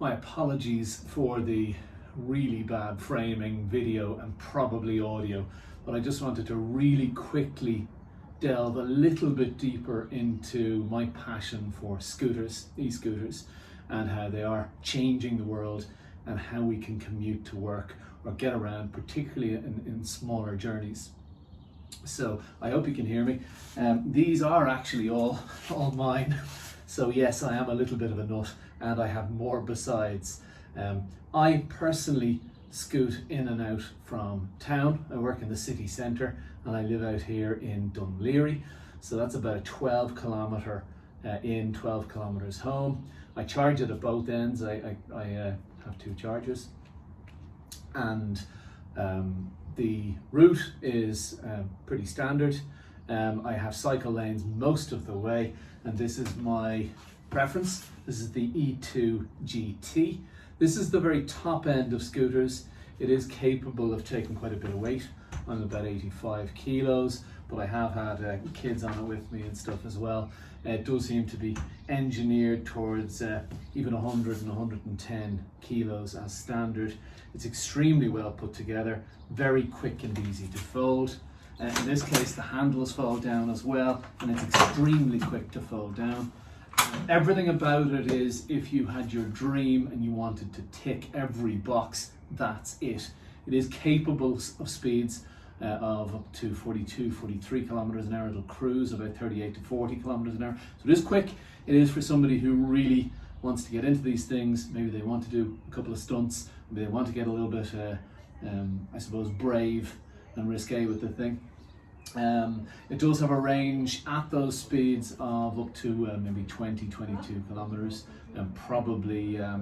My apologies for the really bad framing, video and probably audio, but I just wanted to really quickly delve a little bit deeper into my passion for scooters, e-scooters, and how they are changing the world and how we can commute to work or get around, particularly in smaller journeys. So I hope you can hear me. These are actually all mine. So yes, I am a little bit of a nut and I have more besides. I personally scoot in and out from town. I work in the city centre and I live out here in Dunleary. So that's about a 12 kilometre in, 12 kilometres home. I charge it at both ends. I have two chargers, and the route is pretty standard. I have cycle lanes most of the way, and this is my preference. This is the E2 GT. This is the very top end of scooters. It is capable of taking quite a bit of weight. I'm about 85 kilos, but I have had kids on it with me and stuff as well. It does seem to be engineered towards even 100 and 110 kilos as standard. It's extremely well put together, very quick and easy to fold. In this case, the handles fold down as well, and it's extremely quick to fold down. Everything about it is, if you had your dream and you wanted to tick every box, that's it. It is capable of speeds of up to 42, 43 kilometers an hour. It'll cruise about 38 to 40 kilometers an hour. So it is quick. It is for somebody who really wants to get into these things. Maybe they want to do a couple of stunts. Maybe they want to get a little bit, I suppose, brave and risque with the thing. It does have a range at those speeds of up to maybe 20, 22 kilometers, and probably a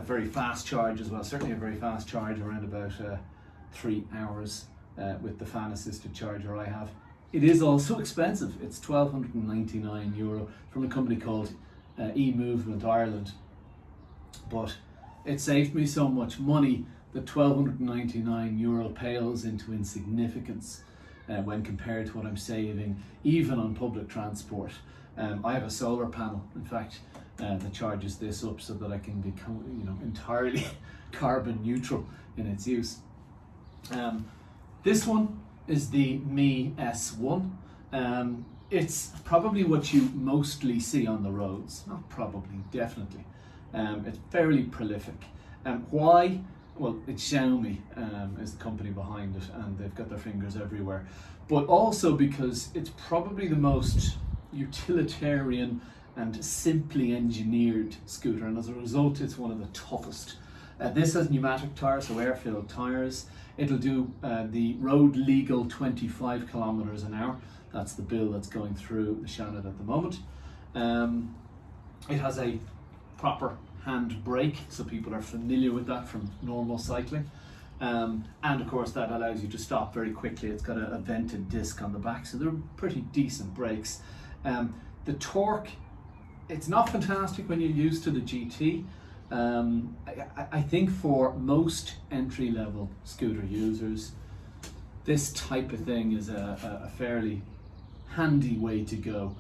very fast charge as well. Certainly a very fast charge, around about 3 hours with the fan assisted charger I have. It is also expensive. It's €1,299 from a company called eMovement Ireland, but it saved me so much money that €1,299 pales into insignificance when compared to what I'm saving even on public transport. I have a solar panel, in fact, that charges this up so that I can become, entirely carbon neutral in its use. This one is the Mi S1. It's probably what you mostly see on the roads. Not probably, definitely. It's fairly prolific. Why? Well, it's Xiaomi is the company behind it, and they've got their fingers everywhere. But also because it's probably the most utilitarian and simply engineered scooter, and as a result it's one of the toughest. This has pneumatic tires, so air-filled tires. It'll do the road legal 25 kilometers an hour. That's the bill that's going through the Shannon at the moment. It has a proper hand brake, so people are familiar with that from normal cycling. And of course that allows you to stop very quickly. It's got a vented disc on the back, so they're pretty decent brakes. The torque, it's not fantastic when you're used to the GT. I think for most entry-level scooter users, this type of thing is a fairly handy way to go.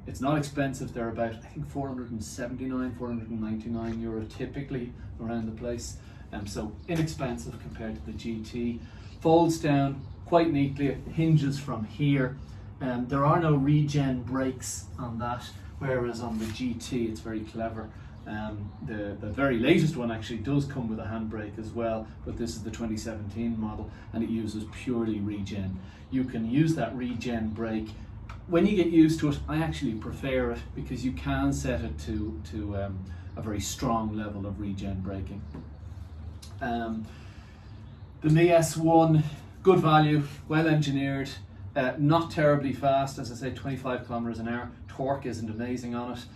It's not expensive. They're about, I think, €479, €499 typically around the place. So inexpensive compared to the GT. Folds down quite neatly. It hinges from here. There are no regen brakes on that, whereas on the GT it's very clever. The very latest one actually does come with a handbrake as well, but this is the 2017 model and it uses purely regen. You can use that regen brake. When you get used to it, I actually prefer it because you can set it to a very strong level of regen braking. The Mi S1, good value, well engineered, not terribly fast, as I say, 25 kilometers an hour. Torque isn't amazing on it.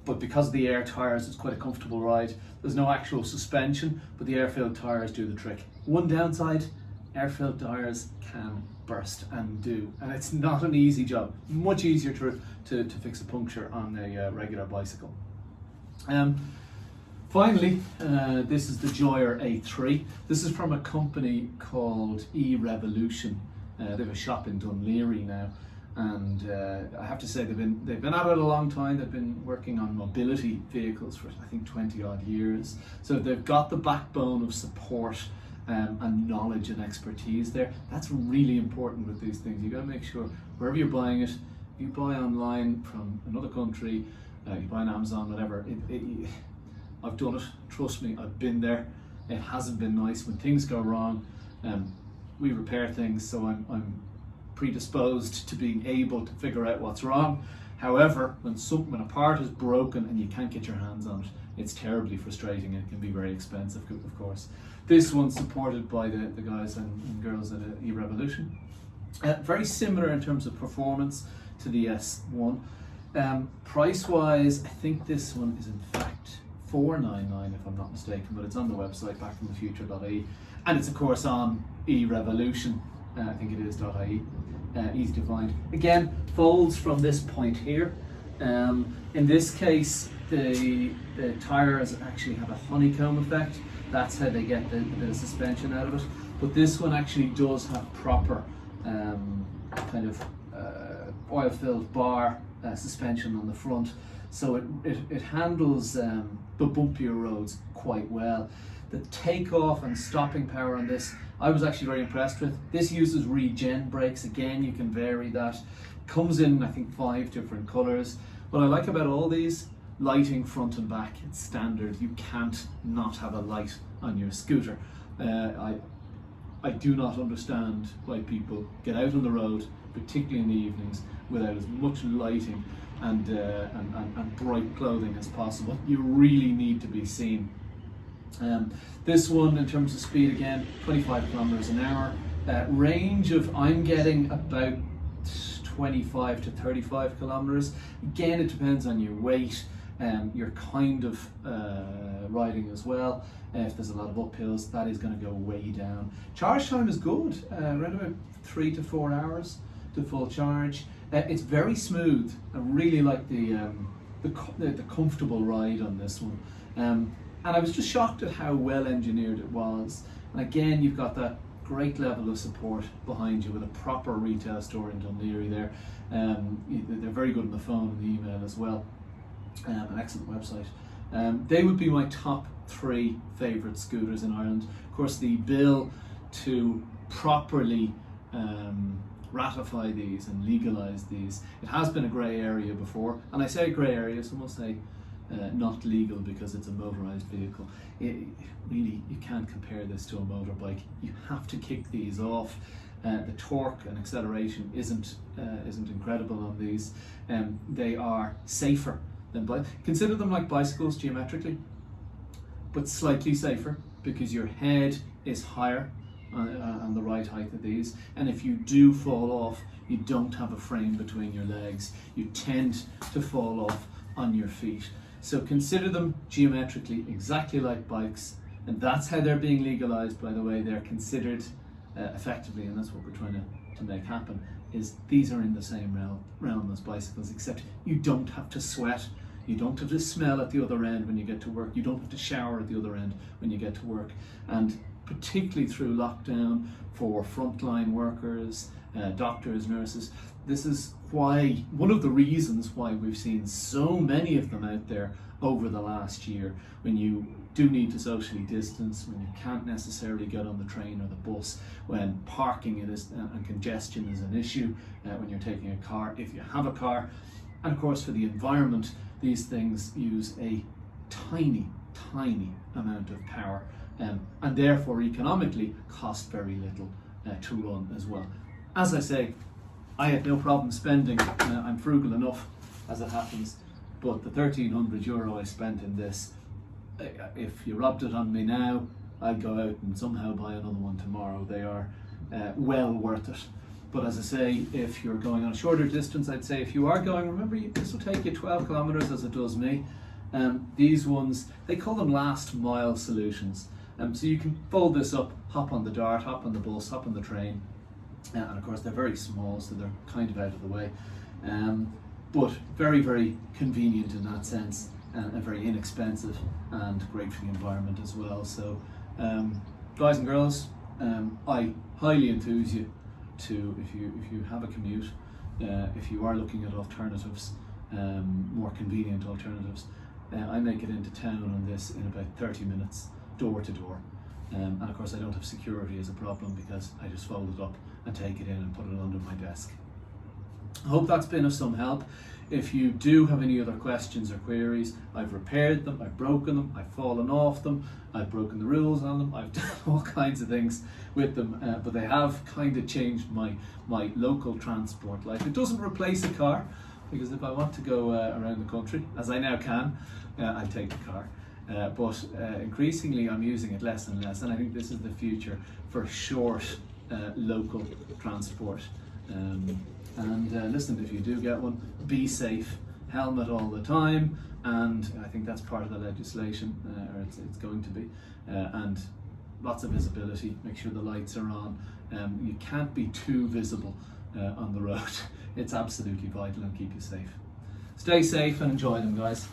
But because of the air tires, it's quite a comfortable ride. There's no actual suspension, but the air-filled tires do the trick. One downside, air-filled tires can burst and do, and it's not an easy job. Much easier to fix a puncture on a regular bicycle. Finally, this is the Joyer A3. This is from a company called eRevolution. They have a shop in Dunleary now, and I have to say they've been at it a long time. They've been working on mobility vehicles for I think 20 odd years, so they've got the backbone of support and knowledge and expertise there. That's really important with these things. You got to make sure wherever you're buying it, if you buy online from another country, you buy on Amazon, whatever, I've done it, trust me, I've been there. It hasn't been nice when things go wrong. We repair things, so I'm predisposed to being able to figure out what's wrong. However, when a part is broken and you can't get your hands on it, it's terribly frustrating and it can be very expensive, of course. This one's supported by the guys and girls at eRevolution. Very similar in terms of performance to the S1. Price-wise, I think this one is in fact $499 if I'm not mistaken, but it's on the website backfromthefuture.ie, and it's of course on eRevolution. I think it is .ie. Easy to find. Again, folds from this point here. In this case, the tires actually have a honeycomb effect. That's how they get the bit of suspension out of it. But this one actually does have proper kind of oil-filled bar suspension on the front, so it handles the bumpier roads quite well. The takeoff and stopping power on this, I was actually very impressed with. This uses regen brakes. Again, you can vary that. Comes in, I think, 5 different colors. What I like about all these, lighting front and back, it's standard. You can't not have a light on your scooter. I do not understand why people get out on the road, particularly in the evenings, without as much lighting and bright clothing as possible. You really need to be seen. This one, in terms of speed, again, 25 kilometers an hour. Range of, I'm getting about 25 to 35 kilometers. Again, it depends on your weight, your kind of riding as well. If there's a lot of uphills, that is going to go way down. Charge time is good, around about 3 to 4 hours to full charge. It's very smooth. I really like the comfortable ride on this one. And I was just shocked at how well engineered it was. And again, you've got that great level of support behind you with a proper retail store in Dundee there. They're very good on the phone and the email as well. An excellent website. They would be my top 3 favourite scooters in Ireland. Of course, the bill to properly ratify these and legalise these, it has been a grey area before, and I say grey area, some will say not legal because it's a motorised vehicle. Really, you can't compare this to a motorbike. You have to kick these off. The torque and acceleration isn't incredible on these. They are safer than bikes. Consider them like bicycles geometrically, but slightly safer because your head is higher on the right height of these, and if you do fall off, you don't have a frame between your legs. You tend to fall off on your feet. So consider them geometrically exactly like bikes, and that's how they're being legalized, by the way. They're considered effectively, and that's what we're trying to make happen, is these are in the same realm as bicycles, except you don't have to sweat. You don't have to smell at the other end when you get to work. You don't have to shower at the other end when you get to work. And particularly through lockdown, for frontline workers, doctors, nurses, this is why, one of the reasons why we've seen so many of them out there over the last year, when you do need to socially distance, when you can't necessarily get on the train or the bus, when parking and congestion is an issue, when you're taking a car, if you have a car, and of course for the environment, these things use a tiny amount of power, and therefore economically cost very little to run as well. As I say, I had no problem spending, I'm frugal enough as it happens, but the €1,300 I spent in this, if you robbed it on me now, I'd go out and somehow buy another one tomorrow. They are well worth it. But as I say, if you're going on a shorter distance, I'd say if you are going, remember, this will take you 12 kilometers as it does me. These ones, they call them last mile solutions. So you can fold this up, hop on the dart, hop on the bus, hop on the train. And of course they're very small, so they're kind of out of the way. But very convenient in that sense, and very inexpensive and great for the environment as well. So guys and girls, I highly enthuse you to, if you have a commute if you are looking at alternatives, more convenient alternatives, I make it into town on this in about 30 minutes, door to door. And of course I don't have security as a problem because I just fold it up and take it in and put it under my desk. I hope that's been of some help. If you do have any other questions or queries, I've repaired them, I've broken them, I've fallen off them, I've broken the rules on them, I've done all kinds of things with them, but they have kind of changed my local transport life. It doesn't replace a car, because if I want to go around the country, as I now can, I'll take the car. But increasingly I'm using it less and less, and I think this is the future for short local transport. Listen, if you do get one, be safe, helmet all the time, and I think that's part of the legislation, or it's going to be, and lots of visibility, make sure the lights are on. You can't be too visible on the road. It's absolutely vital, and keep you safe. Stay safe and enjoy them, guys.